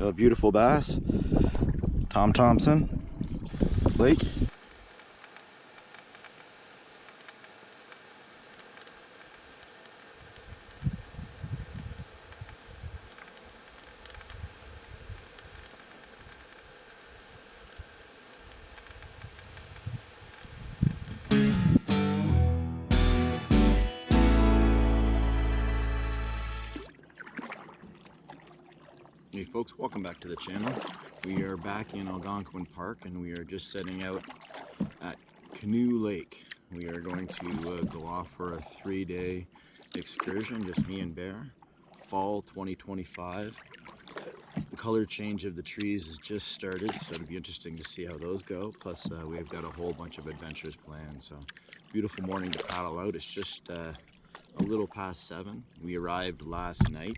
So a beautiful bass, Tom Thompson Lake. Hey folks, welcome back to the channel. We are back in Algonquin Park and we are just setting out at Canoe Lake. We are going to go off for a 3-day excursion, just me and Bear. Fall 2025. The color change of the trees has just started, so it'll be interesting to see how those go. Plus we've got a whole bunch of adventures planned. So beautiful morning to paddle out. It's just a little past 7. We arrived last night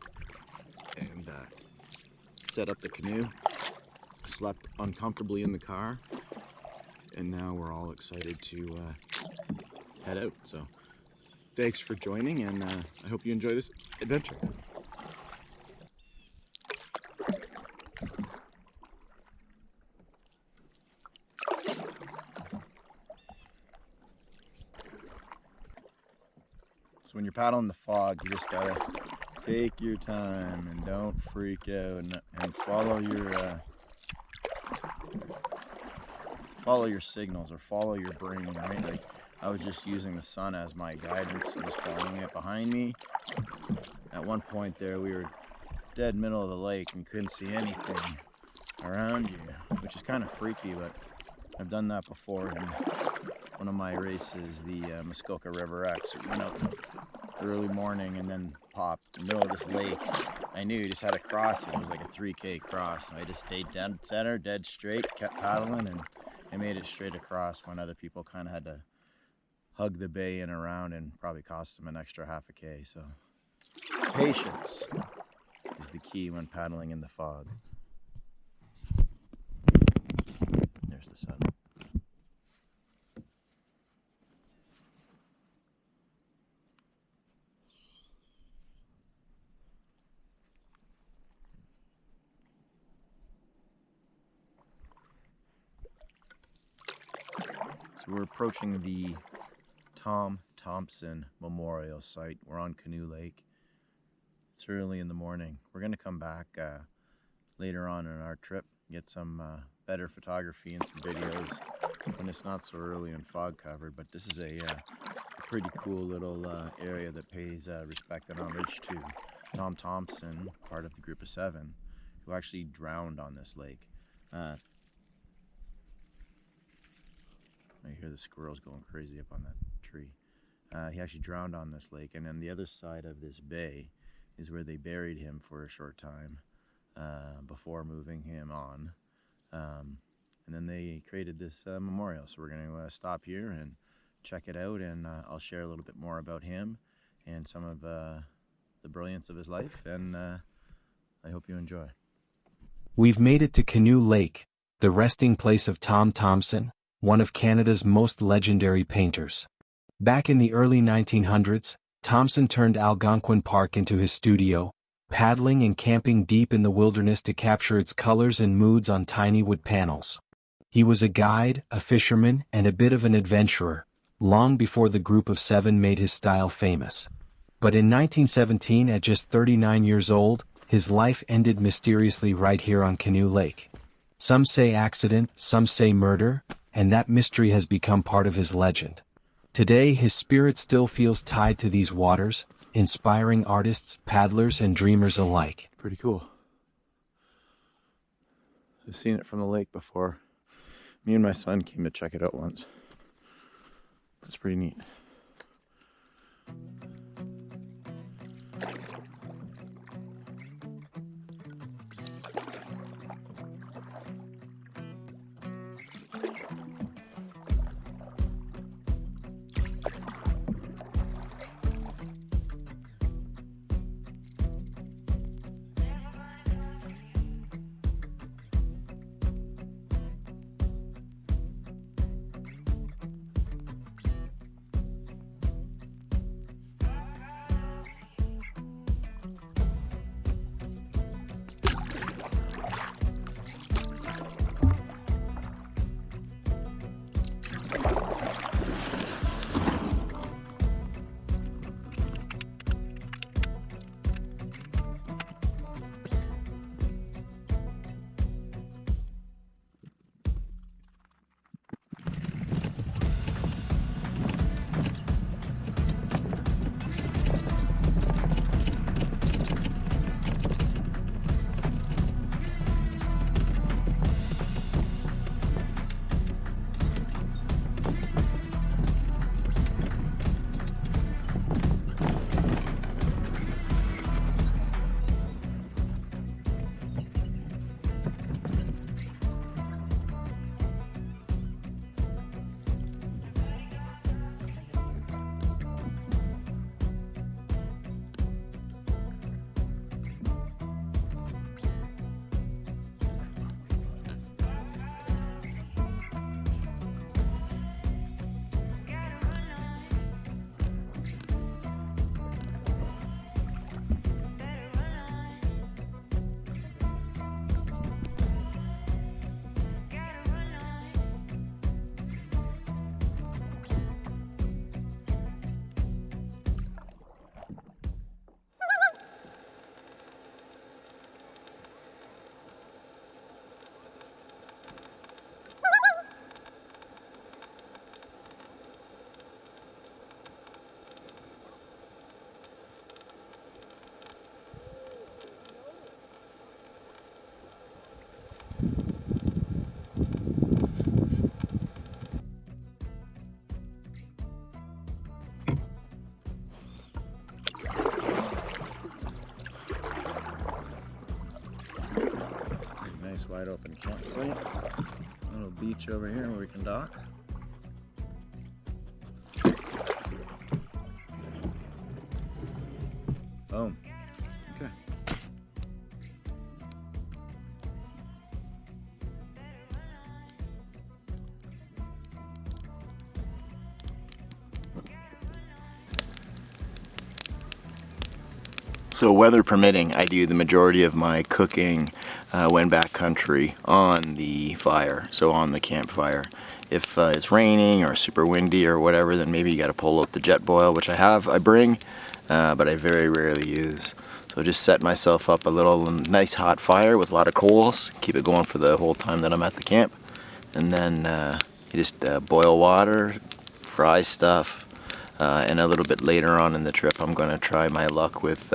and set up the canoe, slept uncomfortably in the car, and now we're all excited to head out. So thanks for joining, and I hope you enjoy this adventure. So when you're paddling the fog, you just gotta take your time and don't freak out, and follow your signals, or follow your brain, right? Like I was just using the sun as my guidance, just following it behind me. At one point there, we were dead middle of the lake and couldn't see anything around you, which is kind of freaky, but I've done that before in one of my races, the Muskoka River X. We went out early morning and then popped in the middle of this lake. I knew you just had to cross it. It was like a 3K cross. So I just stayed dead center, dead straight, kept paddling, and I made it straight across when other people kind of had to hug the bay and around, and probably cost them an extra half a K. So patience is the key when paddling in the fog. There's the sun. So we're approaching the Tom Thompson Memorial Site. We're on Canoe Lake. It's early in the morning. We're going to come back later on in our trip, get some better photography and some videos when it's not so early and fog covered. But this is a pretty cool little area that pays respect and homage to Tom Thompson, part of the group of 7, who actually drowned on this lake. I hear the squirrels going crazy up on that tree. He actually drowned on this lake, and on the other side of this bay is where they buried him for a short time before moving him on. And then they created this memorial. So we're going to stop here and check it out, and I'll share a little bit more about him and some of the brilliance of his life, and I hope you enjoy. We've made it to Canoe Lake, the resting place of Tom Thompson, one of Canada's most legendary painters. Back in the early 1900s, Thompson turned Algonquin Park into his studio, paddling and camping deep in the wilderness to capture its colors and moods on tiny wood panels. He was a guide, a fisherman, and a bit of an adventurer, long before the group of 7 made his style famous. But in 1917, at just 39 years old, his life ended mysteriously right here on Canoe Lake. Some say accident, some say murder, and that mystery has become part of his legend. Today, his spirit still feels tied to these waters, inspiring artists, paddlers, and dreamers alike. Pretty cool. I've seen it from the lake before. Me and my son came to check it out once. It's pretty neat. wide open campsite. A little beach over here where we can dock. Boom. Okay. So weather permitting, I do the majority of my cooking when backcountry on the fire, so on the campfire. If it's raining or super windy or whatever, then maybe you got to pull up the jet boil, which I bring, but I very rarely use. So just set myself up a little nice hot fire with a lot of coals, keep it going for the whole time that I'm at the camp, and then you just boil water, fry stuff. And a little bit later on in the trip, I'm going to try my luck with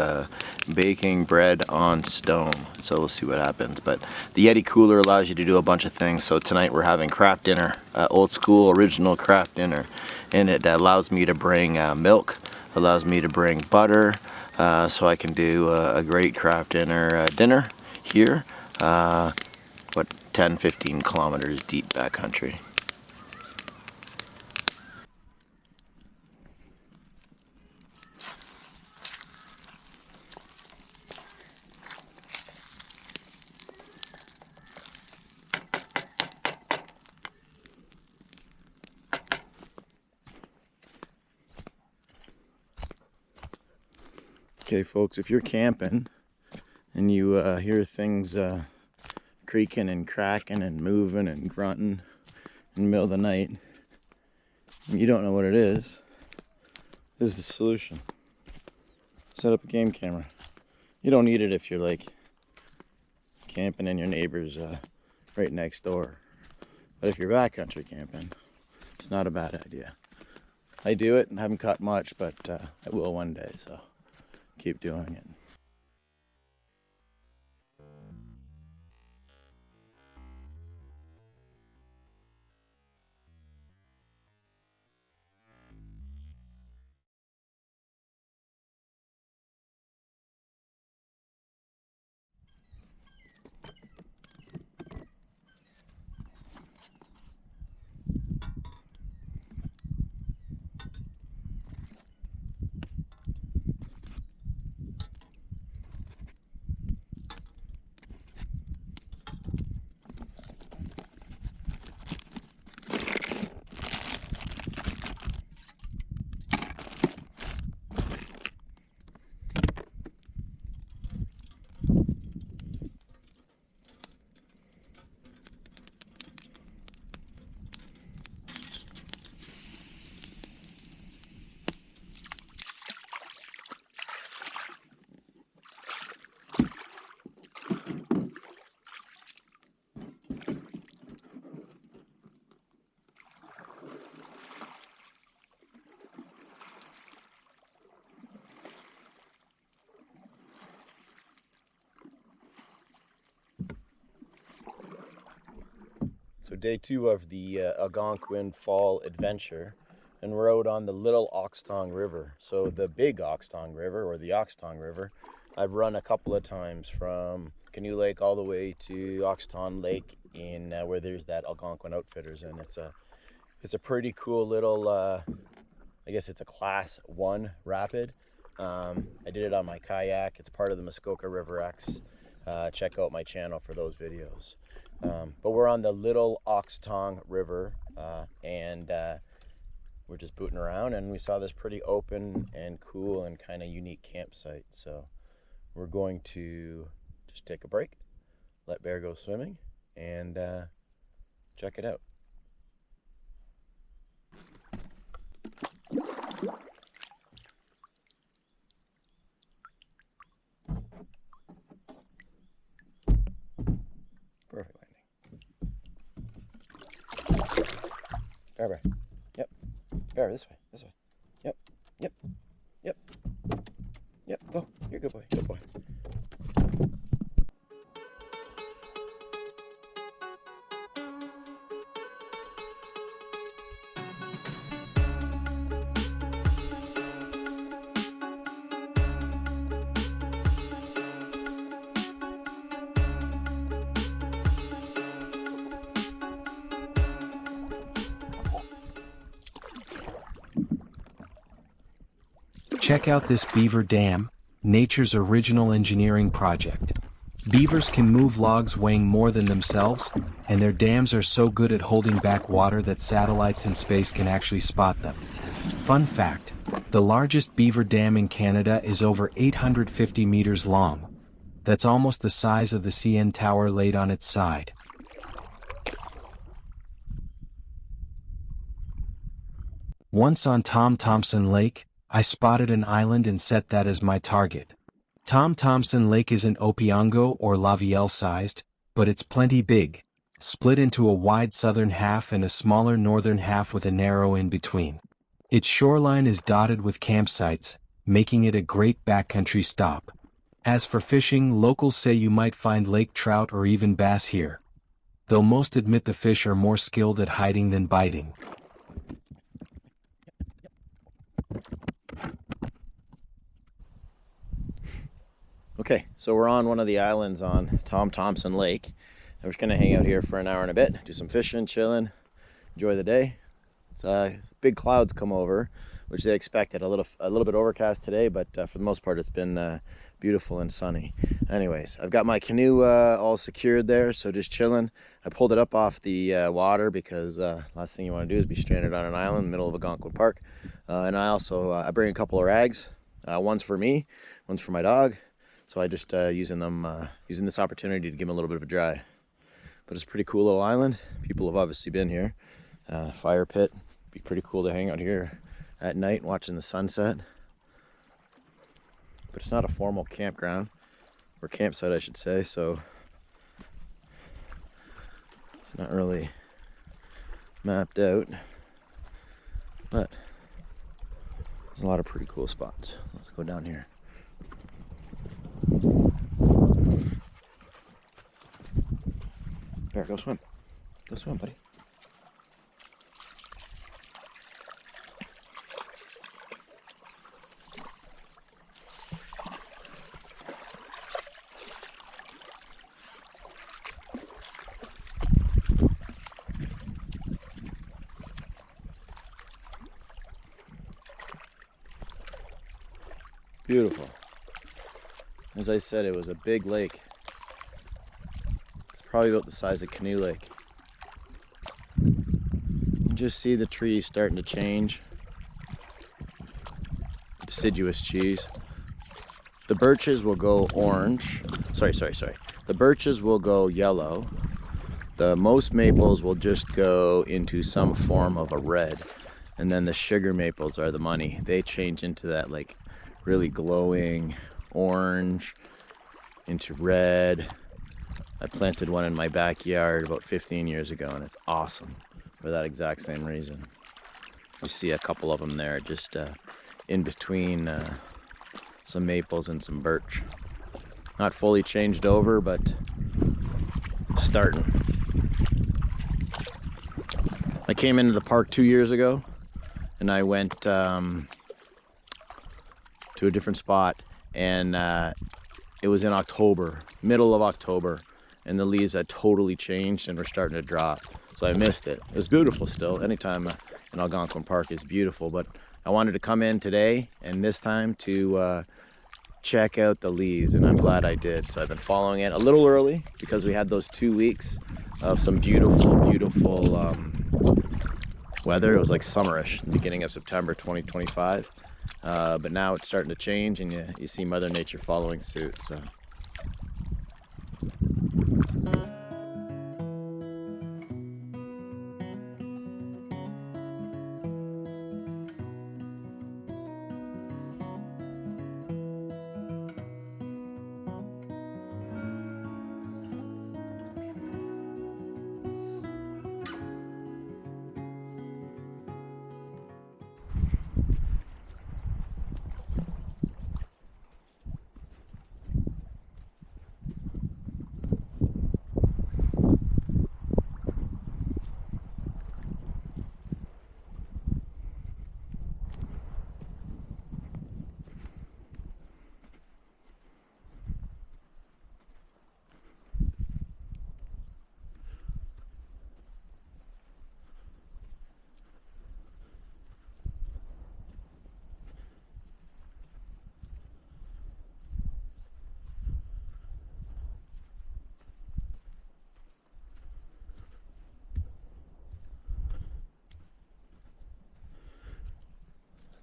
baking bread on stone. So we'll see what happens. But the Yeti cooler allows you to do a bunch of things. So tonight we're having craft dinner, old school, original craft dinner. And it allows me to bring milk, allows me to bring butter, so I can do a great craft dinner here, 10-15 kilometers deep backcountry. Okay, folks, if you're camping and you hear things creaking and cracking and moving and grunting in the middle of the night, and you don't know what it is, this is the solution. Set up a game camera. You don't need it if you're like camping and your neighbor's right next door. But if you're backcountry camping, it's not a bad idea. I do it and haven't caught much, but I will one day, so keep doing it. So day 2 of the Algonquin Fall Adventure, and we're out on the Little Oxtong River. So the Big Oxtong River, or the Oxtong River, I've run a couple of times from Canoe Lake all the way to Oxtong Lake in where there's that Algonquin Outfitters, and it's a pretty cool little, I guess it's a class 1 rapid. I did it on my kayak. It's part of the Muskoka River X. Check out my channel for those videos. But we're on the Little Oxtong River, and we're just booting around, and we saw this pretty open and cool and kind of unique campsite. So we're going to just take a break, let Bear go swimming, and check it out. Perfect landing. Bear. Yep. Bear, this way. Yep. Go. You're a good boy. Good boy. Check out this beaver dam, nature's original engineering project. Beavers can move logs weighing more than themselves, and their dams are so good at holding back water that satellites in space can actually spot them. Fun fact, the largest beaver dam in Canada is over 850 meters long. That's almost the size of the CN Tower laid on its side. Once on Tom Thomson Lake, I spotted an island and set that as my target. Tom Thomson Lake isn't Opiongo or Lavielle sized, but it's plenty big, split into a wide southern half and a smaller northern half with a narrow in between. Its shoreline is dotted with campsites, making it a great backcountry stop. As for fishing, locals say you might find lake trout or even bass here, though most admit the fish are more skilled at hiding than biting. Okay, so we're on one of the islands on Tom Thomson Lake. And we're just gonna hang out here for an hour and a bit, do some fishing, chilling, enjoy the day. Big clouds come over, which they expected. A little bit overcast today, but for the most part, it's been beautiful and sunny. Anyways, I've got my canoe all secured there, so just chilling. I pulled it up off the water because last thing you want to do is be stranded on an island in the middle of Algonquin Park. And I also I bring a couple of rags. One's for me, one's for my dog. So I just using this opportunity to give them a little bit of a dry. But it's a pretty cool little island. People have obviously been here. Fire pit. Be pretty cool to hang out here at night watching the sunset. But it's not a formal campground, or campsite I should say, so it's not really mapped out. But there's a lot of pretty cool spots. Let's go down here. There, go swim. Go swim, buddy. Beautiful. As I said, it was a big lake. It's probably about the size of Canoe Lake. You just see the trees starting to change. Deciduous trees. The birches will go orange. Sorry. The birches will go yellow. The most maples will just go into some form of a red. And then the sugar maples are the money. They change into that like really glowing orange into red. I planted one in my backyard about 15 years ago and it's awesome for that exact same reason. You see a couple of them there just in between some maples and some birch. Not fully changed over, but starting. I came into the park 2 years ago and I went to a different spot, and it was in October, middle of October, and the leaves had totally changed and were starting to drop. So I missed it. It was beautiful still. Anytime in Algonquin Park is beautiful, but I wanted to come in today and this time to check out the leaves, and I'm glad I did. So I've been following it a little early because we had those 2 weeks of some beautiful weather. It was like summerish, beginning of September 2025. But now it's starting to change, and you see Mother Nature following suit. So.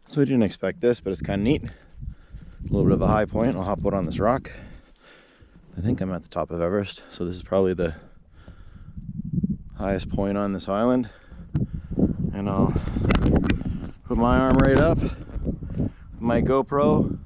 So I didn't expect this, but it's kind of neat. A little bit of a high point. I'll hop out on this rock. I think I'm at the top of Everest, so this is probably the highest point on this island. And I'll put my arm right up with my GoPro.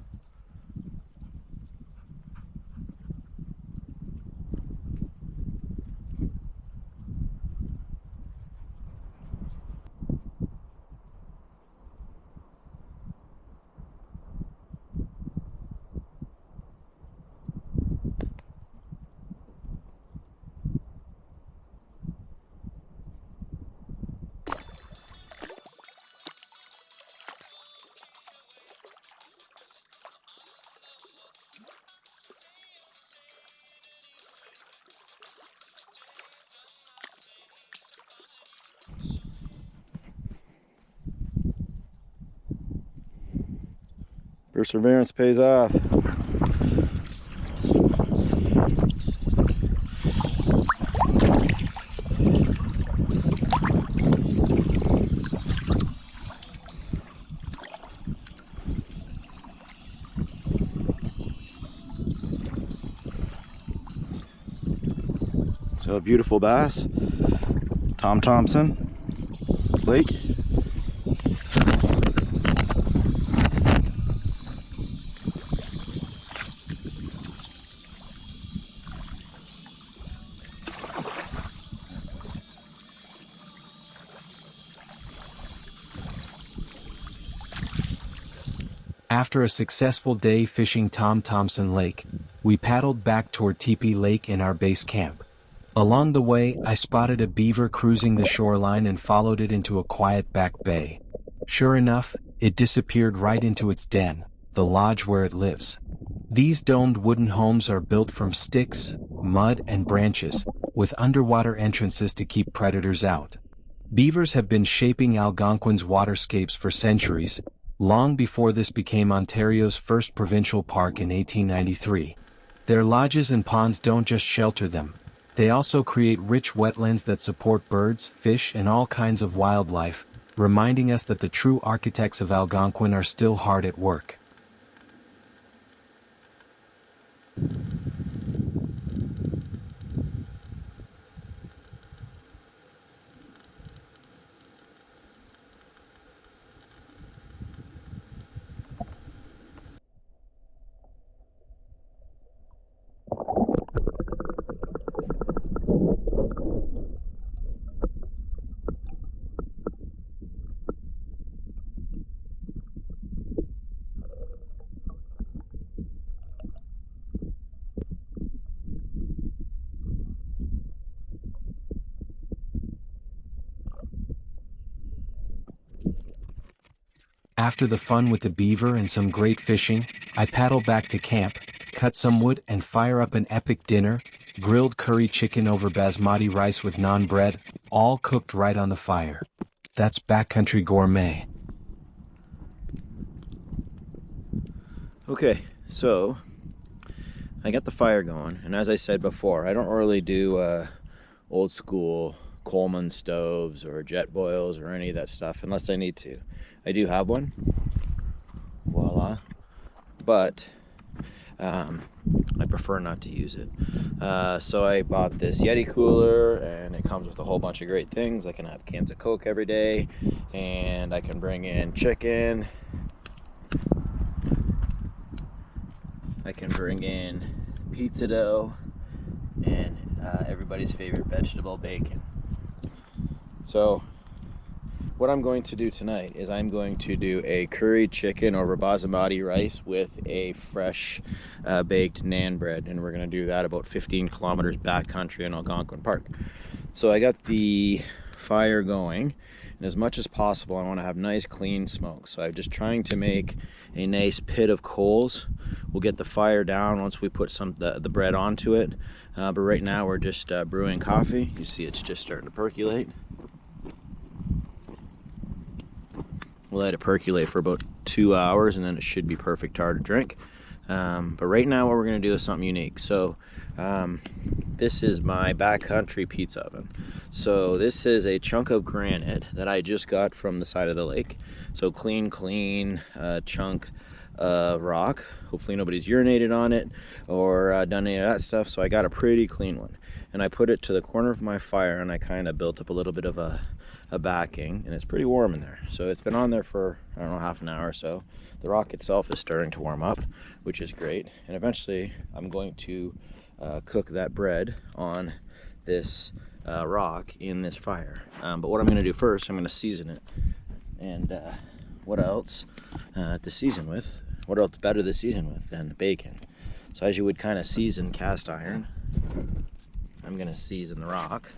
Perseverance pays off. So a beautiful bass, Tom Thompson Lake. After a successful day fishing Tom Thompson Lake, we paddled back toward Teepee Lake in our base camp. Along the way, I spotted a beaver cruising the shoreline and followed it into a quiet back bay. Sure enough, it disappeared right into its den, the lodge where it lives. These domed wooden homes are built from sticks, mud, and branches, with underwater entrances to keep predators out. Beavers have been shaping Algonquin's waterscapes for centuries, long before this became Ontario's first provincial park in 1893. Their lodges and ponds don't just shelter them. They also create rich wetlands that support birds, fish, and all kinds of wildlife, reminding us that the true architects of Algonquin are still hard at work. After the fun with the beaver and some great fishing, I paddle back to camp, cut some wood and fire up an epic dinner, grilled curry chicken over basmati rice with naan bread, all cooked right on the fire. That's backcountry gourmet. Okay, so I got the fire going, and as I said before, I don't really do old school Coleman stoves or jet boils or any of that stuff unless I need to. I do have one, voila, but I prefer not to use it. So I bought this Yeti cooler, and it comes with a whole bunch of great things. I can have cans of Coke every day, and I can bring in chicken. I can bring in pizza dough and everybody's favorite vegetable, bacon. So what I'm going to do tonight is I'm going to do a curried chicken over basmati rice with a fresh baked naan bread, and we're going to do that about 15 kilometers backcountry in Algonquin Park. So I got the fire going, and as much as possible I want to have nice clean smoke. So I'm just trying to make a nice pit of coals. We'll get the fire down once we put the bread onto it, but right now we're just brewing coffee. You see it's just starting to percolate. We'll let it percolate for about 2 hours, and then it should be perfect tar to drink. But right now what we're going to do is something unique. So this is my backcountry pizza oven. So this is a chunk of granite that I just got from the side of the lake. So clean chunk rock. Hopefully nobody's urinated on it or done any of that stuff. So I got a pretty clean one. And I put it to the corner of my fire, and I kind of built up a little bit of a backing, and it's pretty warm in there. So it's been on there for, I don't know, half an hour or so. The rock itself is starting to warm up, which is great. And eventually I'm going to cook that bread on this rock in this fire. But what I'm going to do first, I'm going to season it. And what else to season with? What else better to season with than bacon? So as you would kind of season cast iron, I'm going to season the rock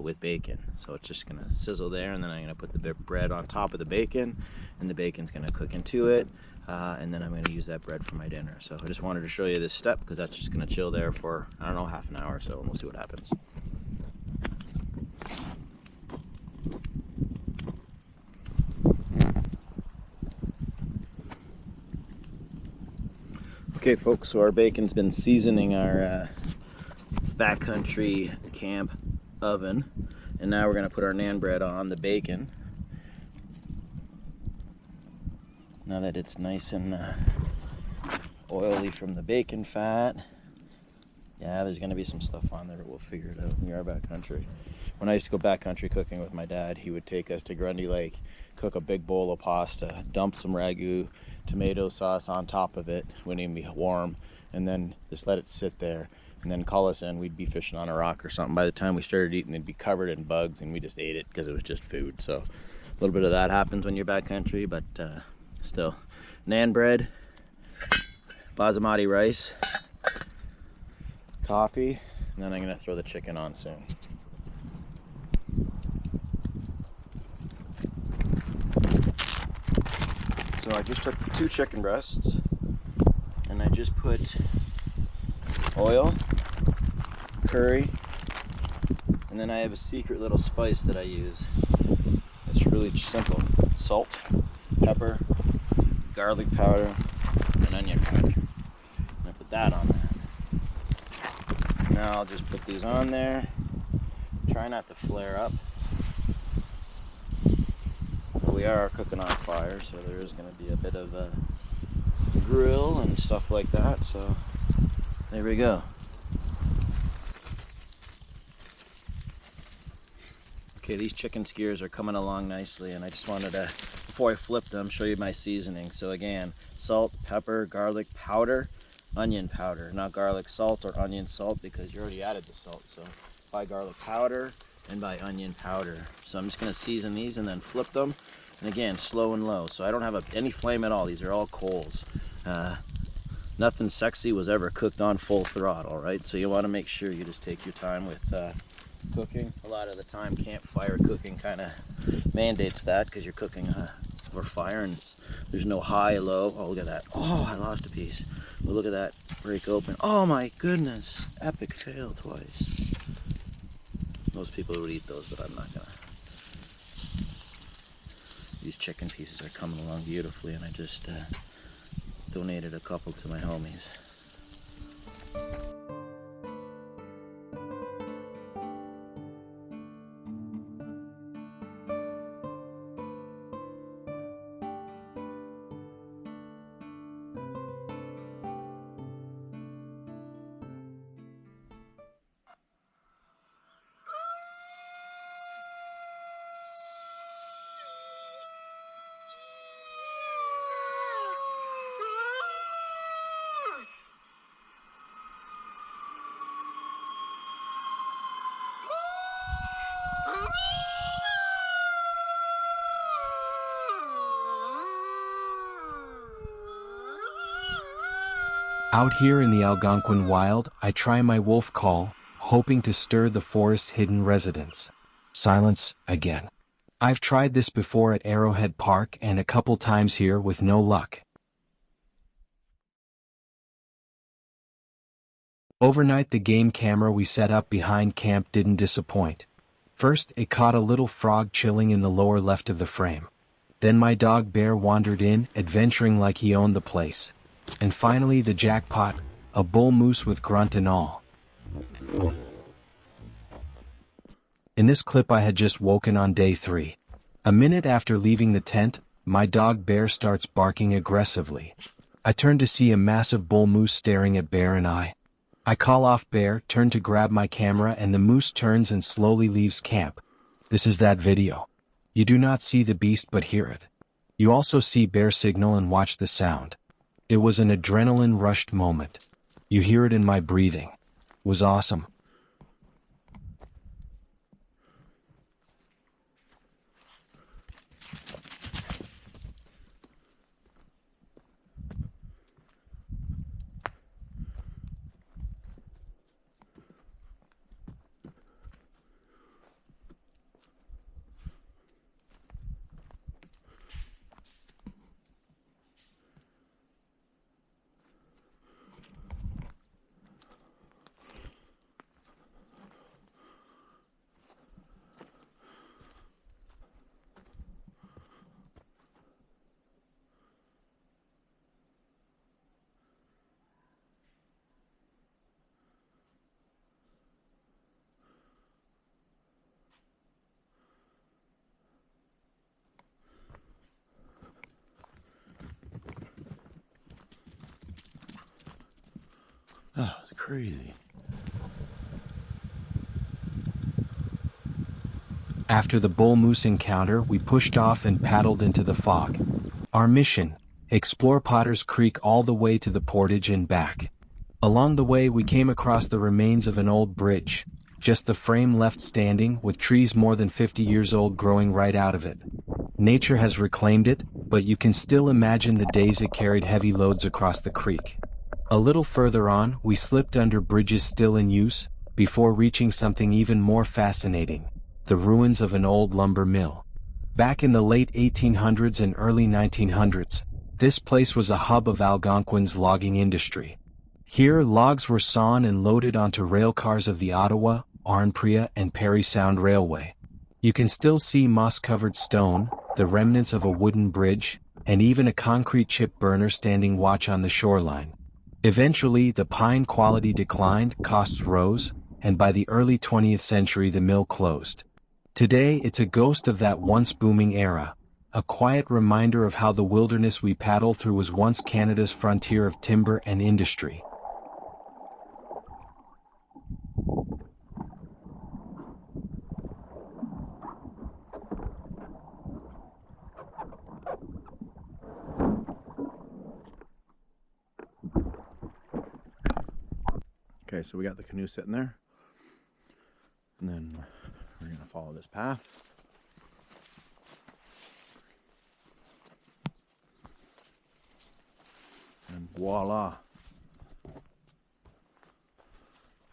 with bacon. So it's just going to sizzle there, and then I'm going to put the bread on top of the bacon, and the bacon's going to cook into it, and then I'm going to use that bread for my dinner. So I just wanted to show you this step because that's just going to chill there for, I don't know, half an hour or so, and we'll see what happens. Okay folks, so our bacon's been seasoning our backcountry camp oven, and now we're going to put our naan bread on the bacon. Now that it's nice and oily from the bacon fat. Yeah, there's going to be some stuff on there, but we'll figure it out. We are backcountry. When I used to go backcountry cooking with my dad, he would take us to Grundy Lake, cook a big bowl of pasta, dump some ragu, tomato sauce on top of it when it would be warm, and then just let it sit there, and then call us in. We'd be fishing on a rock or something. By the time we started eating, it'd be covered in bugs, and we just ate it because it was just food. So a little bit of that happens when you're backcountry, but still. Naan bread, basmati rice, coffee, and then I'm going to throw the chicken on soon. So I just took 2 chicken breasts, and I just put oil, curry, and then I have a secret little spice that I use. It's really simple. Salt, pepper, garlic powder, and onion powder. And I put that on there. Now I'll just put these on there. Try not to flare up. We are cooking on fire, so there is going to be a bit of a grill and stuff like that. So there we go. Okay, these chicken skewers are coming along nicely, and I just wanted to, before I flip them, show you my seasoning. So again, salt, pepper, garlic powder, onion powder. Not garlic salt or onion salt because you already added the salt. So by garlic powder and by onion powder. So I'm just going to season these and then flip them. And again, slow and low. So I don't have any flame at all. These are all coals. Nothing sexy was ever cooked on full throttle, right? So you want to make sure you just take your time with cooking. A lot of the time campfire cooking kind of mandates that because you're cooking over fire, and there's no high, low. Oh, look at that. Oh, I lost a piece. But look at that break open. Oh my goodness. Epic fail twice. Most people would eat those, but I'm not gonna. These chicken pieces are coming along beautifully, and I just donated a couple to my homies. Out here in the Algonquin wild, I try my wolf call, hoping to stir the forest's hidden residents. Silence again. I've tried this before at Arrowhead Park and a couple times here with no luck. Overnight, the game camera we set up behind camp didn't disappoint. First, it caught a little frog chilling in the lower left of the frame. Then my dog Bear wandered in, adventuring like he owned the place. And finally the jackpot, a bull moose with grunt and all. In this clip I had just woken on day 3. A minute after leaving the tent, my dog Bear starts barking aggressively. I turn to see a massive bull moose staring at Bear and I. I call off Bear, turn to grab my camera, and the moose turns and slowly leaves camp. This is that video. You do not see the beast but hear it. You also see Bear signal and watch the sound. It was an adrenaline-rushed moment. You hear it in my breathing. It was awesome. Oh, it's crazy. After the bull moose encounter, we pushed off and paddled into the fog. Our mission: explore Potter's Creek all the way to the portage and back. Along the way we came across the remains of an old bridge, just the frame left standing, with trees more than 50 years old growing right out of it. Nature has reclaimed it, but you can still imagine the days it carried heavy loads across the creek. A little further on, we slipped under bridges still in use, before reaching something even more fascinating: the ruins of an old lumber mill. Back in the late 1800s and early 1900s, this place was a hub of Algonquin's logging industry. Here, logs were sawn and loaded onto rail cars of the Ottawa, Arnpriya, and Parry Sound Railway. You can still see moss-covered stone, the remnants of a wooden bridge, and even a concrete chip burner standing watch on the shoreline. Eventually, the pine quality declined, costs rose, and by the early 20th century the mill closed. Today it's a ghost of that once booming era, a quiet reminder of how the wilderness we paddle through was once Canada's frontier of timber and industry. Okay, so we got the canoe sitting there, and then we're going to follow this path. And voila!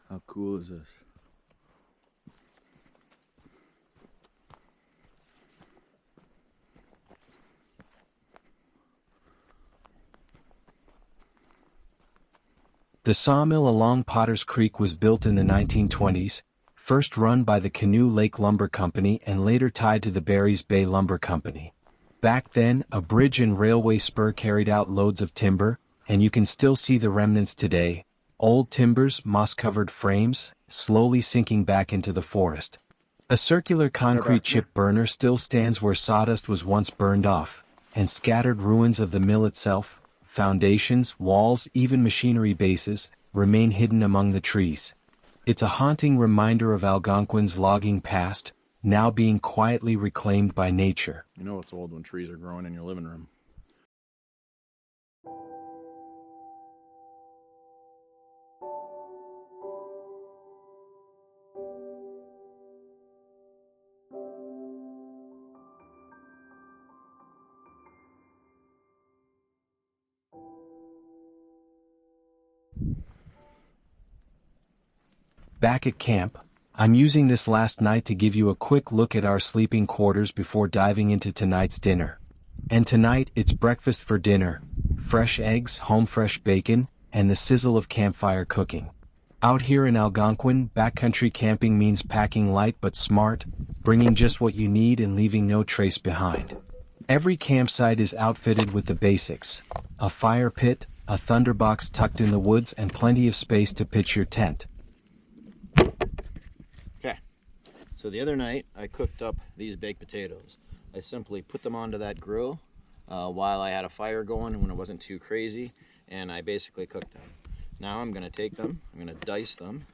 How cool is this? The sawmill along Potter's Creek was built in the 1920s, first run by the Canoe Lake Lumber Company and later tied to the Barry's Bay Lumber Company. Back then, a bridge and railway spur carried out loads of timber, and you can still see the remnants today: old timbers, moss-covered frames, slowly sinking back into the forest. A circular concrete chip burner still stands where sawdust was once burned off, and scattered ruins of the mill itself, foundations, walls, even machinery bases, remain hidden among the trees. It's a haunting reminder of Algonquin's logging past, now being quietly reclaimed by nature. You know it's old when trees are growing in your living room. Back at camp, I'm using this last night to give you a quick look at our sleeping quarters before diving into tonight's dinner. And tonight, it's breakfast for dinner: fresh eggs, home-fresh bacon, and the sizzle of campfire cooking. Out here in Algonquin, backcountry camping means packing light but smart, bringing just what you need and leaving no trace behind. Every campsite is outfitted with the basics: a fire pit, a thunderbox tucked in the woods, and plenty of space to pitch your tent. So the other night I cooked up these baked potatoes. I simply put them onto that grill while I had a fire going when it wasn't too crazy, and I basically cooked them. Now I'm going to take them, I'm going to dice them.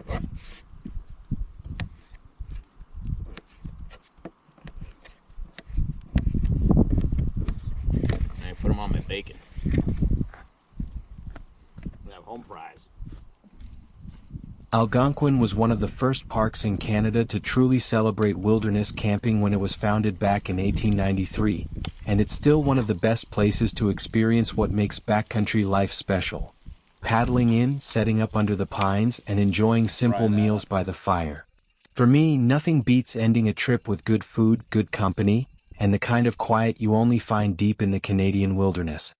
And I put them on my bacon. We have home fries. Algonquin was one of the first parks in Canada to truly celebrate wilderness camping when it was founded back in 1893, and it's still one of the best places to experience what makes backcountry life special. Paddling in, setting up under the pines, and enjoying simple meals by the fire. For me, nothing beats ending a trip with good food, good company, and the kind of quiet you only find deep in the Canadian wilderness.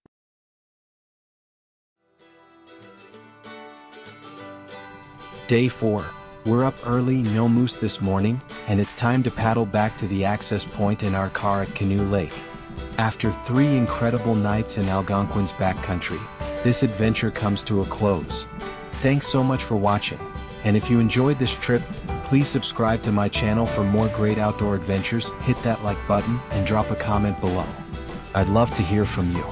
Day 4. We're up early, no moose this morning, and it's time to paddle back to the access point in our car at Canoe Lake. After 3 incredible nights in Algonquin's backcountry, this adventure comes to a close. Thanks so much for watching, and if you enjoyed this trip, please subscribe to my channel for more great outdoor adventures, hit that like button, and drop a comment below. I'd love to hear from you.